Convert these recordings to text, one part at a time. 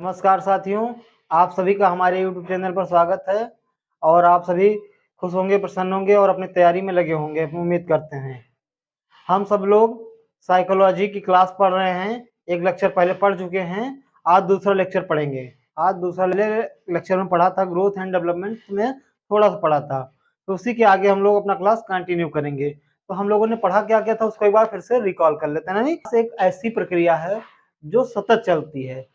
नमस्कार साथियों, आप सभी का हमारे YouTube चैनल पर स्वागत है और आप सभी खुश होंगे, प्रसन्न होंगे और अपनी तैयारी में लगे होंगे, उम्मीद करते हैं। हम सब लोग साइकोलॉजी की क्लास पढ़ रहे हैं। एक लेक्चर पहले पढ़ चुके हैं, आज दूसरा लेक्चर पढ़ेंगे। आज दूसरा लेक्चर में पढ़ा था ग्रोथ एंड डेवलपमेंट में, थोड़ा सा पढ़ा था, तो उसी के आगे हम लोग अपना क्लास कंटिन्यू करेंगे। तो हम लोगों ने पढ़ा क्या क्या था उसको एक बार फिर से रिकॉल कर लेते हैं ना। एक ऐसी प्रक्रिया है जो सतत चलती है।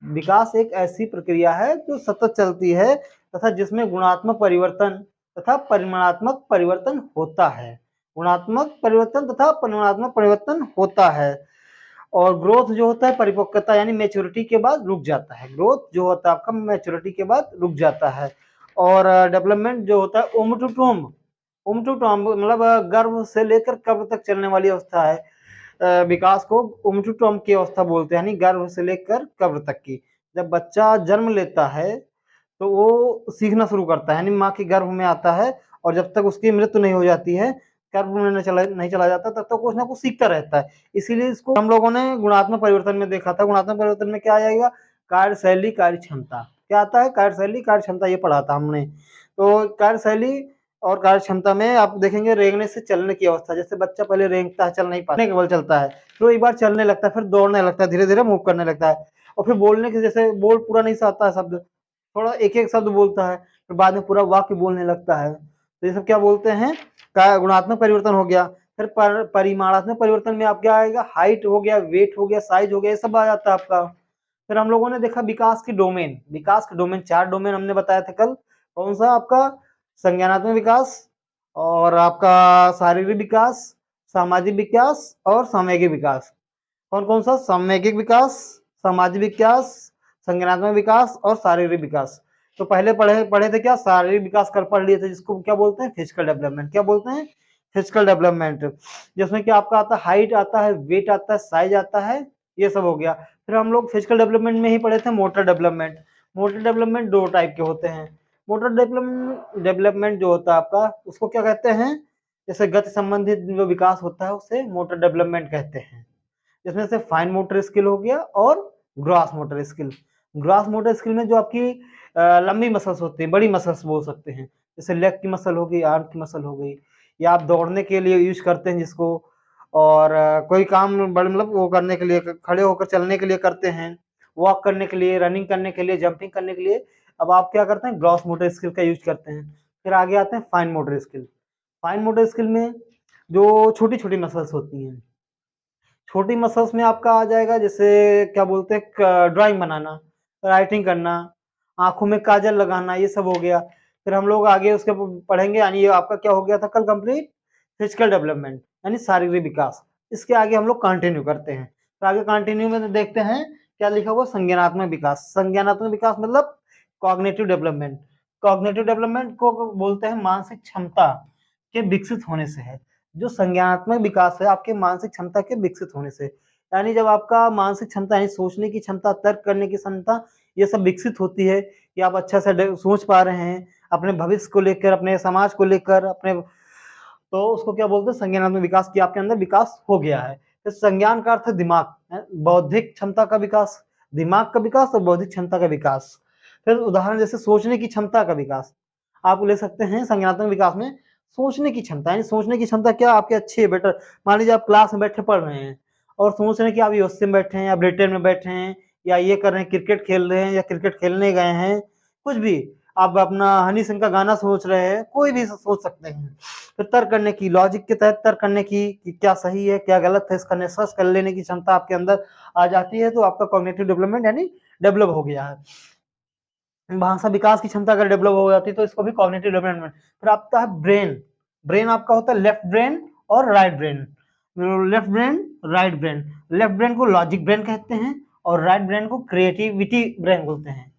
विकास एक ऐसी प्रक्रिया है जो सतत चलती है तथा जिसमें गुणात्मक परिवर्तन तथा परिमाणात्मक परिवर्तन होता है। गुणात्मक परिवर्तन तथा परिमाणात्मक परिवर्तन होता है। और ग्रोथ जो होता है परिपक्वता यानी मैच्योरिटी के बाद रुक जाता है। ग्रोथ जो होता है आपका मैच्योरिटी के बाद रुक जाता है। और डेवलपमेंट जो होता है womb to tomb, womb to tomb मतलब गर्भ से लेकर कब्र तक चलने वाली अवस्था है। विकास को उमटुटम की अवस्था बोलते हैं, यानी गर्भ से लेकर कब्र तक की। जब बच्चा जन्म लेता है तो वो सीखना शुरू करता है, यानी माँ के गर्भ में आता है और जब तक उसकी मृत्यु नहीं हो जाती है, गर्भ में नहीं चला जाता, तब तक कुछ ना कुछ सीखता रहता है। इसीलिए इसको हम लोगों ने गुणात्मक परिवर्तन में देखा था। गुणात्मक परिवर्तन में क्या आ जाएगा? कार्यशैली, कार्य क्षमता। क्या आता है? कार्यशैली, कार्य क्षमता, ये पढ़ा था हमने। तो कार्यशैली और कार्य क्षमता में आप देखेंगे रेंगने से चलने की अवस्था। जैसे बच्चा पहले रेंगता है, चल नहीं पाता, केवल चलता है, तो एक बार चलने लगता है, फिर दौड़ने लगता है, धीरे धीरे मूव करने लगता है, और फिर बोलने के जैसे बोल पूरा नहीं आता है शब्द, थोड़ा एक एक शब्द बोलता है, फिर बाद में पूरा वाक्य बोलने लगता है। तो ये सब क्या बोलते हैं? गुणात्मक परिवर्तन हो गया। फिर परिमाणात्मक परिवर्तन में आप क्या आएगा? हाइट हो गया, वेट हो गया, साइज हो गया, ये सब आ जाता है आपका। फिर हम लोगों ने देखा विकास की डोमेन। विकास के डोमेन, 4 डोमेन हमने बताया था कल। कौन सा? आपका संज्ञानात्मक विकास, और आपका शारीरिक विकास, सामाजिक विकास और सामयिक विकास। कौन कौन सा? सामयिक विकास, सामाजिक विकास, संज्ञानात्मक विकास और शारीरिक विकास। तो पहले पढ़े पढ़े थे क्या? शारीरिक विकास कर पढ़ लिए थे, जिसको क्या बोलते हैं? Physical development. क्या बोलते हैं? Physical development. जिसमें क्या आपका आता है? हाइट आता है, वेट आता है, साइज आता है, ये सब हो गया। फिर हम लोग फिजिकल डेवलपमेंट में ही पढ़े थे motor development. Motor development 2 type के होते हैं। मोटर डेवलपमेंट जो होता है आपका, उसको क्या कहते हैं? जैसे गति संबंधित जो विकास होता है उसे मोटर डेवलपमेंट कहते हैं। जिसमें से फाइन मोटर स्किल हो गया और gross motor skill. Gross motor skill में जो आपकी लंबी मसल्स होती हैं, बड़ी मसल्स बोल सकते हैं, जैसे लेग की मसल हो गई, आर्म की मसल हो गई, या आप दौड़ने के लिए यूज करते हैं जिसको, और कोई काम बड़े मतलब वो करने के लिए, खड़े होकर चलने के लिए करते हैं, वॉक करने के लिए, रनिंग करने के लिए, जंपिंग करने के लिए। अब आप क्या करते हैं? ग्रॉस मोटर स्किल का यूज करते हैं। फिर आगे आते हैं fine motor skill. Fine motor skill में जो छोटी छोटी मसल्स होती हैं, छोटी मसल्स में आपका आ जाएगा, जैसे क्या बोलते हैं, ड्राइंग बनाना, राइटिंग करना, आंखों में काजल लगाना, ये सब हो गया। फिर हम लोग आगे उसके पढ़ेंगे, यानी ये आपका क्या हो गया था कल कंप्लीट? फिजिकल डेवलपमेंट यानी शारीरिक विकास। इसके आगे हम लोग कंटिन्यू करते हैं। तो आगे कंटिन्यू में देखते हैं क्या लिखा हुआ? संज्ञानात्मक विकास। संज्ञानात्मक विकास मतलब कॉग्निटिव डेवलपमेंट। कॉग्निटिव डेवलपमेंट को बोलते हैं मानसिक क्षमता के विकसित होने से है। जो संज्ञानात्मक विकास है आपके मानसिक क्षमता के विकसित होने से, यानी जब आपका मानसिक क्षमता यानी सोचने की क्षमता, तर्क करने की क्षमता, ये सब विकसित होती है कि आप अच्छा से सोच पा रहे हैं अपने भविष्य को लेकर, अपने समाज को लेकर, अपने, तो उसको क्या बोलते हैं? संज्ञानात्मक विकास की आपके अंदर विकास हो गया है। तो संज्ञान का अर्थ है दिमाग, बौद्धिक क्षमता का विकास, दिमाग का विकास और बौद्धिक क्षमता का विकास। फिर उदाहरण जैसे सोचने की क्षमता का विकास आप ले सकते हैं संज्ञानात्मक विकास में। सोचने की क्षमता यानी सोचने की क्षमता क्या आपकी अच्छी है, बेटर। मान लीजिए आप क्लास में बैठे पढ़ रहे हैं और सोच रहे हैं कि आप यूएसए में बैठे हैं या ब्रिटेन में बैठे हैं, या ये कर रहे हैं, क्रिकेट खेल रहे हैं या क्रिकेट खेलने गए हैं, कुछ भी। आप अपना हनी सिंह का गाना सोच रहे हैं, कोई भी सोच सकते हैं। फिर तर्क करने की, लॉजिक के तहत तर्क करने की कि क्या सही है क्या गलत है, इसका निष्कर्ष कर लेने की क्षमता आपके अंदर आ जाती है, तो आपका कॉग्निटिव डेवलपमेंट यानी डेवलप हो गया है। भाषा विकास की क्षमता अगर डेवलप हो जाती है तो इसको भी कॉग्निटिव डेवलपमेंट। फिर आपका है ब्रेन। ब्रेन आपका होता है लेफ्ट ब्रेन और right brain. Left brain, right brain. Left brain को लॉजिक ब्रेन कहते हैं और राइट ब्रेन को क्रिएटिविटी ब्रेन बोलते हैं।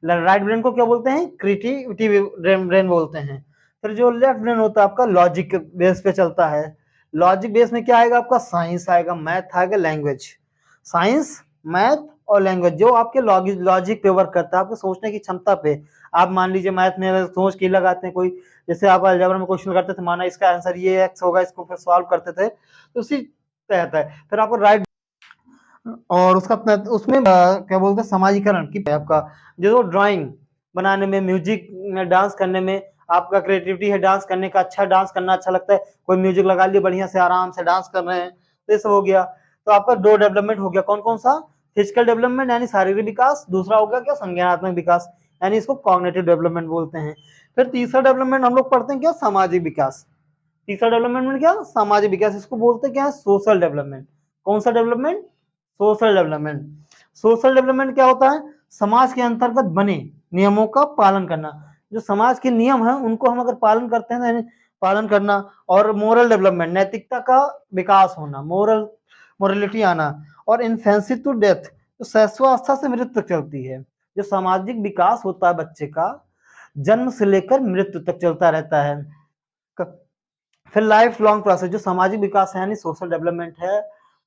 राइट ब्रेन को क्या बोलते हैं? क्रिएटिविटी ब्रेन बोलते हैं। फिर जो लेफ्ट ब्रेन होता है आपका लॉजिक बेस पे चलता है। लॉजिक बेस में क्या आएगा? आपका साइंस आएगा, मैथ आएगा, लैंग्वेज। साइंस, मैथ और लैंग्वेज जो आपके लॉजिक पे वर्क करता है, आपके सोचने की क्षमता पे। आप मान लीजिए मैथ में सोच के लगाते हैं कोई, जैसे आप अलजेब्रा में क्वेश्चन करते थे, माना इसका आंसर ये एक्स होगा, इसको फिर सॉल्व करते थे, तो उसी तहत है। फिर आपको राइट और उसका उसमें क्या बोलते हैं समाजीकरण की आपका जो ड्राइंग बनाने में, म्यूजिक में, डांस करने में आपका क्रिएटिविटी है, डांस करने का, अच्छा डांस करना अच्छा लगता है, कोई म्यूजिक लगा लिए बढ़िया से आराम से डांस कर रहे हैं, तो ये सब हो गया। तो आपका दो डेवलपमेंट हो गया, कौन कौन सा? फिजिकल डेवलपमेंट यानी शारीरिक विकास, दूसरा हो गया क्या? संज्ञानात्मक विकास, यानी इसको कॉग्निटिव डेवलपमेंट बोलते हैं। फिर तीसरा डेवलपमेंट हम लोग पढ़ते हैं क्या? सामाजिक विकास। तीसरा डेवलपमेंट में क्या? सामाजिक विकास, इसको बोलते हैं क्या? Social development. कौन सा development? Social development. Social development क्या होता है? समाज के अंतर्गत बने नियमों का पालन करना। जो समाज के नियम है उनको हम अगर पालन करते हैं तो पालन करना। और मोरल डेवलपमेंट, नैतिकता का विकास होना, मोरलिटी आना। और इन्फेंसी टू डेथ, जो शैशवावस्था से मृत्यु तक चलती है। जो सामाजिक विकास होता है बच्चे का, जन्म से लेकर मृत्यु तक चलता रहता है। फिर लाइफ लॉन्ग प्रोसेस, जो सामाजिक विकास है यानी सोशल डेवलपमेंट है,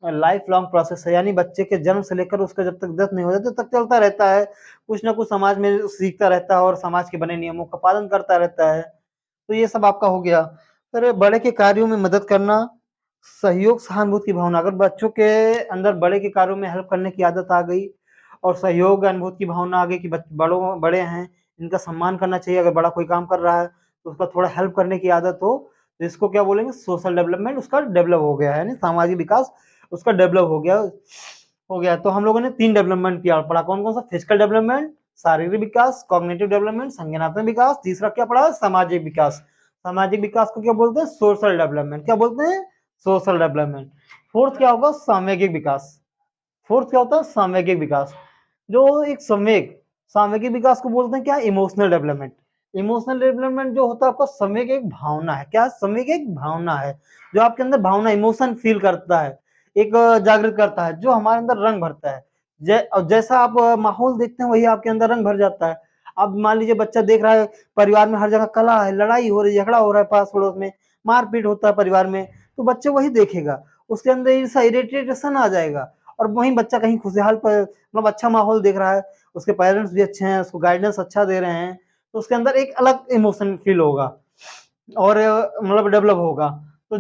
लाइफ लॉन्ग प्रोसेस है, यानी बच्चे के जन्म से लेकर उसका जब तक डेथ नहीं हो जाती तब तक चलता रहता है। कुछ ना कुछ समाज में सीखता रहता है और समाज के बने नियमों का पालन करता रहता है। तो ये सब आपका हो गया। फिर बड़े के कार्यों में मदद करना, सहयोग, सहानुभूति की भावना। अगर बच्चों के अंदर बड़े के कार्यों में हेल्प करने की आदत आ गई और सहयोग, अनुभूति की भावना आ गई कि बड़े हैं, इनका सम्मान करना चाहिए, अगर बड़ा कोई काम कर रहा है तो उसका थोड़ा हेल्प करने की आदत हो, तो इसको क्या बोलेंगे? सोशल डेवलपमेंट उसका डेवलप हो गया है, यानी सामाजिक विकास उसका डेवलप हो गया। तो हम लोगों ने 3 डेवलपमेंट किया पढ़ा, कौन-कौन सा? फिजिकल डेवलपमेंट, शारीरिक विकास, कॉग्निटिव डेवलपमेंट, संज्ञानात्मक विकास, तीसरा क्या पढ़ा? सामाजिक विकास। सामाजिक विकास को क्या बोलते हैं? Social development. क्या बोलते हैं? Social development. फोर्थ क्या होगा? सामूहिक विकास। फोर्थ क्या होता है? सामूहिक विकास। जो एक सामूहिक विकास को बोलते हैं क्या? Emotional development. इमोशनल डेवलपमेंट जो होता है आपका सामूहिक एक भावना है। क्या? सामूहिक एक भावना है, जो आपके अंदर भावना, इमोशन फील करता है, एक जागृत करता है, जो हमारे अंदर रंग भरता है। जैसा आप माहौल देखते हैं वही आपके अंदर रंग भर जाता है। अब मान लीजिए बच्चा देख रहा है परिवार में हर जगह कलह है, लड़ाई हो रही है, झगड़ा हो रहा है, पास पड़ोस में मारपीट होता है परिवार में, तो बच्चे वही देखेगा, उसके अंदर ईर्ष्या, इरिटेशन आ जाएगा। और वहीं बच्चा कहीं खुशहाल मतलब अच्छा माहौल देख रहा है, उसके पेरेंट्स भी अच्छे हैं, उसको गाइडेंस अच्छा दे रहे हैं, तो उसके अंदर एक अलग इमोशन फील होगा और मतलब डेवलप होगा। तो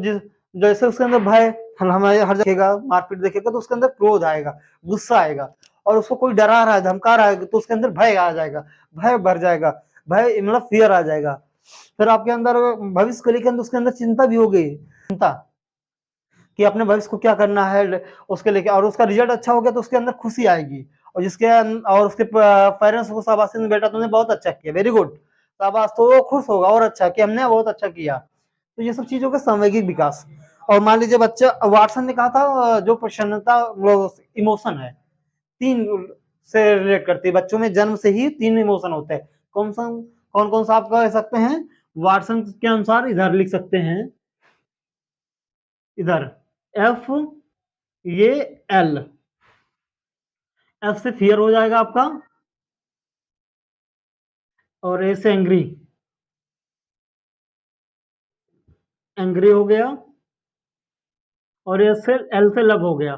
जैसे उसके अंदर भय, हमें हर जगह मारपीट देखेगा तो उसके अंदर क्रोध आएगा, गुस्सा आएगा। और उसको कोई डरा रहा है, धमका रहा है तो उसके अंदर भय आ जाएगा, भय भर जाएगा, भय मतलब फियर आ जाएगा। फिर आपके अंदर भविष्य को लेकर उसके अंदर चिंता भी हो गई, चिंता कि अपने भविष्य को क्या करना है उसके लेके, और उसका रिजल्ट अच्छा हो गया तो उसके अंदर खुशी आएगी। और और उसके पेरेंट्स को शाबाशी, बेटा तुमने बहुत अच्छा किया, वेरी गुड, शाबाश, तो वो खुश होगा और अच्छा कि हमने बहुत अच्छा किया। तो ये सब चीजों का सामूहिक विकास। और मान लीजिए बच्चा, वाटसन ने कहा था जो प्रसन्नता इमोशन है, 3 से रिलेट करती है, बच्चों में जन्म से ही 3 इमोशन होते हैं। कौन कौन सा आप कह सकते हैं? वाटसन के अनुसार इधर लिख सकते हैं, इधर एफ, ये एल। एफ से फियर हो जाएगा आपका, और ए से एंग्री, एंग्री हो गया, और ए से एल से लव हो गया।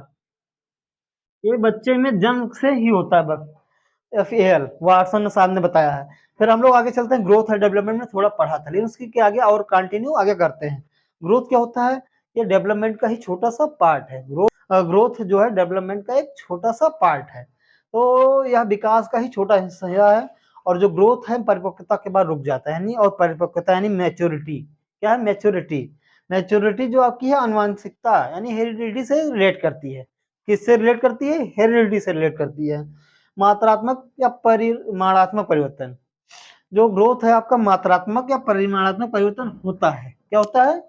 ये बच्चे में जन्म से ही होता है बस। एफ ए एल, वाटसन साहब ने बताया है। फिर हम लोग आगे चलते हैं, ग्रोथ और डेवलपमेंट में थोड़ा पढ़ा था, लेकिन उसकी क्या आगे और कंटिन्यू आगे करते हैं। ग्रोथ क्या होता है? ये डेवलपमेंट का ही छोटा सा पार्ट है। ग्रोथ जो है डेवलपमेंट का एक छोटा सा पार्ट है, तो यह विकास का ही छोटा हिस्सा है। और जो ग्रोथ है परिपक्वता के बाद रुक जाता है, यानी और परिपक्वता यानी मैच्योरिटी। क्या है? मैच्योरिटी। मैच्योरिटी जो आपकी है आनुवंशिकता यानी हेरिडिटी से रिलेट करती है। किससे रिलेट करती है? हेरिडिटी से रिलेट करती है। मात्रात्मक या परिमाणात्मक परिवर्तन, जो ग्रोथ है आपका मात्रात्मक या परिमाणात्मक परिवर्तन होता है। क्या होता है?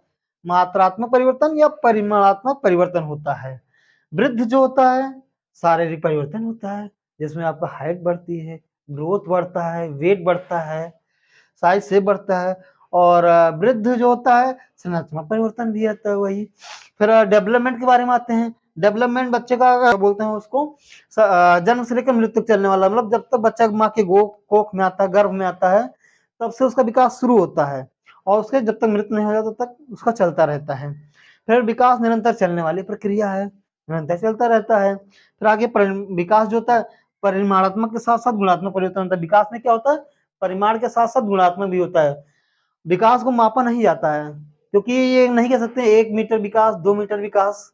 मात्रात्मक परिवर्तन या परिमाणात्मक परिवर्तन होता है। वृद्ध जो होता है शारीरिक परिवर्तन होता है, जिसमें आपका हाइट बढ़ती है, ग्रोथ बढ़ता है, वेट बढ़ता है, साइज शेप बढ़ता है। और वृद्ध जो होता है संरचनात्मक परिवर्तन भी आता है वही। फिर डेवलपमेंट के बारे में आते हैं। डेवलपमेंट बच्चे का बोलते हैं उसको जन्म से लेकर मृत्यु तक चलने वाला, मतलब जब तक बच्चा माँ के कोख में आता है, गर्भ में आता है, तब से उसका विकास शुरू होता है, और उसके जब तक मृत्यु नहीं हो जाता तब तक उसका चलता रहता है। फिर विकास निरंतर चलने वाली प्रक्रिया है, निरंतर चलता रहता है। फिर आगे विकास जो होता है परिमाणात्मक के साथ साथ गुणात्मक परिवर्तन होता है। विकास में क्या होता है? परिमाण के साथ साथ गुणात्मक भी होता है। विकास को मापा नहीं जाता है, क्योंकि ये नहीं कह सकते 1 मीटर विकास, 2 मीटर विकास,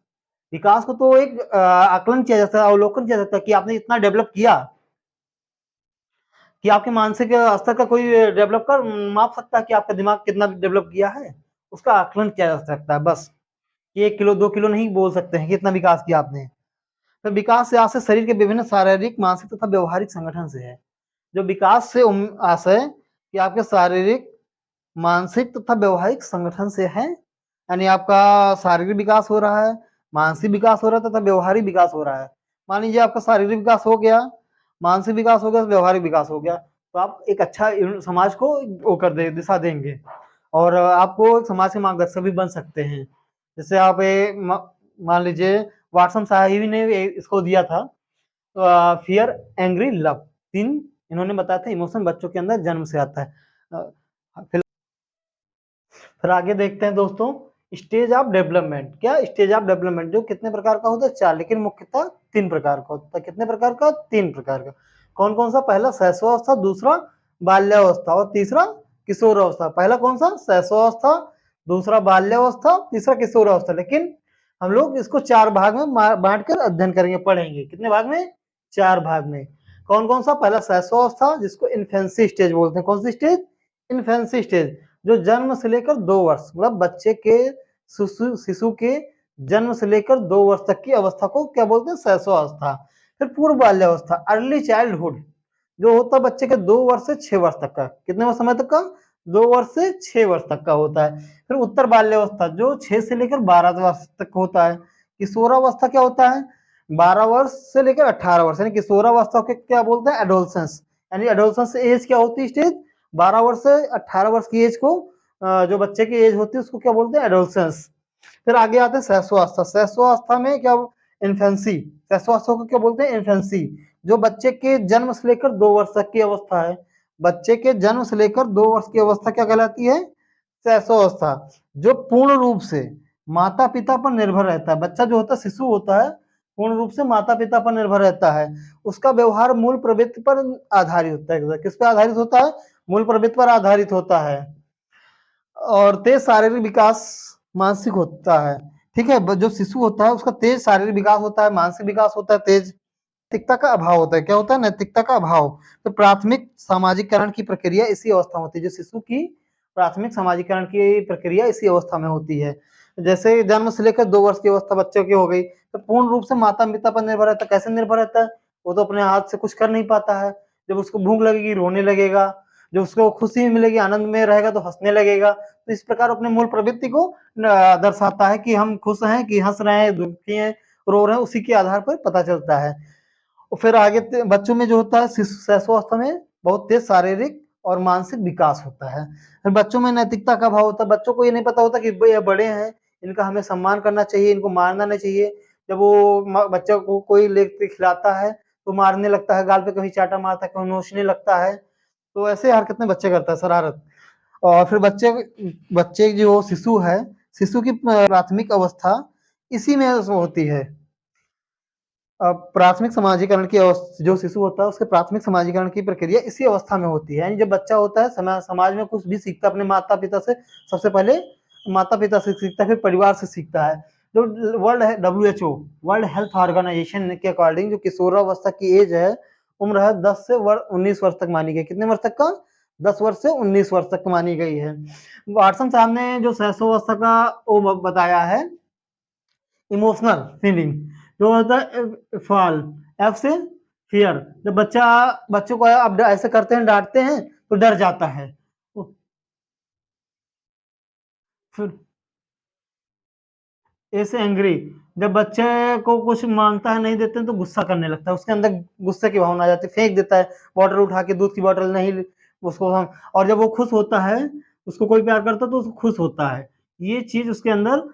विकास को तो एक आकलन किया जा सकता है, अवलोकन किया जा सकता है कि आपने इतना डेवलप किया कि आपके मानसिक स्तर का कोई डेवलप कर माप सकता है कि आपका दिमाग कितना डेवलप किया है, उसका आकलन किया जा सकता है बस। कि 1 किलो 2 किलो नहीं बोल सकते हैं कि इतना विकास किया आपने। तो विकास से आशय शरीर के विभिन्न शारीरिक, मानसिक तथा व्यवहारिक संगठन से है। जो विकास से आशय कि आपके शारीरिक, मानसिक तथा व्यवहारिक संगठन से है, यानी आपका शारीरिक विकास हो रहा है, मानसिक विकास हो रहा है तथा व्यवहारिक विकास हो रहा है। मान लीजिए आपका शारीरिक विकास हो गया, मानसिक विकास हो गया, व्यवहारिक विकास हो गया, तो आप एक अच्छा समाज को वो कर दे दिशा देंगे और आपको समाज के मार्गदर्शक भी बन सकते हैं। जैसे आप मान लीजिए वाटसन साहब ने इसको दिया था फियर, एंग्री, लव, 3 इन्होंने बताया था इमोशन बच्चों के अंदर जन्म से आता है। फिर आगे देखते हैं दोस्तों स्टेज ऑफ डेवलपमेंट। क्या स्टेज ऑफ डेवलपमेंट जो कितने प्रकार का होता है? 4, लेकिन मुख्यतः 3 प्रकार का होता है। कितने प्रकार का? 3 प्रकार का। कौन कौन सा? पहला शैशवावस्था, दूसरा बाल्यावस्था और तीसरा किशोरावस्था। पहला कौन सा? शैशवावस्था, दूसरा बाल्यावस्था, तीसरा किशोरावस्था। लेकिन हम लोग इसको 4 भाग में बांट कर अध्ययन करेंगे, पढ़ेंगे। कितने भाग में? 4 भाग में। कौन कौन सा? पहला शैशवावस्था जिसको इन्फेंसी स्टेज बोलते हैं। कौन सी स्टेज? इन्फेंसी स्टेज, जो जन्म से लेकर 2 वर्ष मतलब बच्चे के शिशु के जन्म से लेकर 2 वर्ष तक की अवस्था को क्या बोलते हैं? शैशवावस्था। फिर पूर्व बाल्यावस्था, अर्ली चाइल्डहुड, जो होता है बच्चे के 2 वर्ष से 6 वर्ष तक का। कितने समय तक का? 2 वर्ष से 6 वर्ष तक का होता है। फिर उत्तर बाल्यावस्था जो 6 से लेकर 12 वर्ष तक होता है। किशोरावस्था क्या होता है? 12 वर्ष से लेकर 18 वर्ष, यानी किशोरावस्था को क्या बोलते हैं? एडोलसेंस। यानी एडोलसेंस एज क्या होती है? स्टेज 12 वर्ष से 18 वर्ष की एज को जो बच्चे की एज होती है उसको क्या बोलते हैं? एडोलसेंस। फिर आगे आते हैं शैशवावस्था। शैशवावस्था में क्या? इन्फेंसी। शैशवावस्था को क्या बोलते हैं? इन्फेंसी, जो बच्चे के जन्म से लेकर 2 वर्ष तक की अवस्था है। बच्चे के जन्म से लेकर 2 वर्ष की अवस्था क्या कहलाती है? शैशवावस्था, जो पूर्ण रूप से माता पिता पर निर्भर रहता है। बच्चा जो होता है, शिशु होता है, पूर्ण रूप से माता पिता पर निर्भर रहता है। उसका व्यवहार मूल प्रवृत्ति पर आधारित होता है। किस पर आधारित होता है? मूल प्रवृत्ति पर आधारित होता है। और तेज शारीरिक विकास मानसिक होता है। ठीक है, जो शिशु होता है उसका तेज शारीरिक विकास होता है, मानसिक विकास होता है तेज। नैतिकता का अभाव होता है। क्या होता है? नैतिकता का अभाव। तो प्राथमिक सामाजिकरण की प्रक्रिया इसी अवस्था में होती है। जो शिशु की प्राथमिक सामाजिकरण की प्रक्रिया इसी अवस्था में होती है। जैसे जन्म से लेकर 2 वर्ष की अवस्था बच्चों की हो गई, तो पूर्ण रूप से माता पिता पर निर्भर रहता है। कैसे निर्भर रहता है? वो तो अपने हाथ से कुछ कर नहीं पाता है। जब उसको भूख लगेगी रोने लगेगा, जब उसको खुशी मिलेगी आनंद में रहेगा तो हंसने लगेगा। तो इस प्रकार अपने मूल प्रवृत्ति को दर्शाता है कि हम खुश हैं कि हंस रहे हैं, दुखी हैं, रो रहे हैं, उसी के आधार पर पता चलता है। फिर आगे बच्चों में जो होता है शैशवावस्था में बहुत तेज शारीरिक और मानसिक विकास होता है। फिर बच्चों में नैतिकता का भाव होता है। बच्चों को ये नहीं पता होता कि ये बड़े हैं, इनका हमें सम्मान करना चाहिए, इनको मारना नहीं चाहिए। जब वो बच्चे को कोई लेके खिलाता है तो मारने लगता है, गाल पे कभी चाटा मारता है, कभी नोचने लगता है। तो ऐसे हरकतें बच्चे करता है, शरारत। और फिर बच्चे बच्चे जो शिशु है, शिशु की प्राथमिक अवस्था इसी में होती है। प्राथमिक समाजीकरण की जो शिशु होता है उसके प्राथमिक समाजीकरण की प्रक्रिया इसी अवस्था में होती है। यानी जब बच्चा होता है समाज में कुछ भी सीखता है अपने माता पिता से। सबसे पहले माता पिता से सीखता है, फिर परिवार से सीखता है। जो वर्ल्ड है WHO वर्ल्ड हेल्थ ऑर्गेनाइजेशन के अकॉर्डिंग जो किशोरावस्था की एज है, उम्र है 10 से 19 वर्ष तक मानी गई। कितने वर्ष तक का? 10 वर्ष से 19 वर्ष तक मानी गई है। वाटसन साहब ने जो शैशवावस्था का वो बताया है, इमोशनल फीलिंग, जो होता है फॉल, एफ से फियर। जब बच्चों को आप ऐसे करते हैं, डांटते हैं तो डर जाता है। फिर ए से एंग्री, जब बच्चे को कुछ मांगता है नहीं देते हैं तो गुस्सा करने लगता है, उसके अंदर गुस्से की भावना आ जाती है, फेंक देता है बॉटल उठा के, दूध की बॉटल नहीं उसको हम। और जब वो खुश होता है, उसको कोई प्यार करता है तो उसको खुश होता है। ये चीज उसके अंदर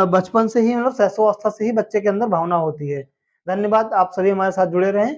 बचपन से ही मतलब शैशवावस्था से ही बच्चे के अंदर भावना होती है। धन्यवाद, आप सभी हमारे साथ जुड़े रहें।